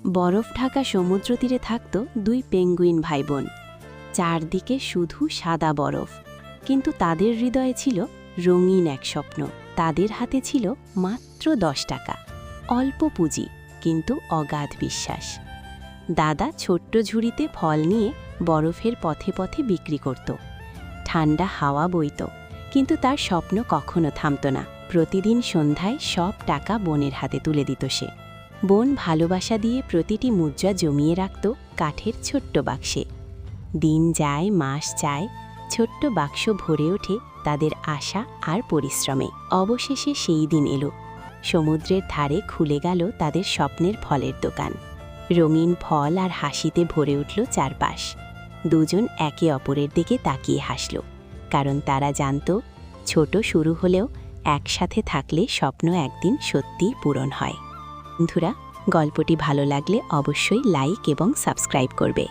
বরফ ঢাকা সমুদ্র তীরে থাকত দুই পেঙ্গুইন ভাইবোন। চারদিকে শুধু সাদা বরফ, কিন্তু তাদের হৃদয়ে ছিল রঙিন এক স্বপ্ন। তাদের হাতে ছিল মাত্র 10 টাকা, অল্প পুঁজি কিন্তু অগাধ বিশ্বাস। দাদা ছোট্ট ঝুড়িতে ফল নিয়ে বরফের পথে পথে বিক্রি করত। ঠান্ডা হাওয়া বইত, কিন্তু তার স্বপ্ন কখনো থামত না। প্রতিদিন সন্ধ্যায় সব টাকা বোনের হাতে তুলে দিত সে। বোন ভালোবাসা দিয়ে প্রতিটি মুদ্রা জমিয়ে রাখত কাঠের ছোট্ট বাক্সে। দিন যায়, মাস যায়, ছোট্ট বাক্স ভরে ওঠে তাদের আশা আর পরিশ্রমে। অবশেষে সেই দিন এলো। সমুদ্রের ধারে খুলে গেল তাদের স্বপ্নের ফলের দোকান। রঙিন ফল আর হাসিতে ভরে উঠল চারপাশ। দুজন একে অপরের দিকে তাকিয়ে হাসল, কারণ তারা জানত ছোট শুরু হলেও একসাথে থাকলে স্বপ্ন একদিন সত্যিই পূরণ হয়। বন্ধুরা, গল্পটি ভালো লাগলে অবশ্যই লাইক এবং সাবস্ক্রাইব করবে।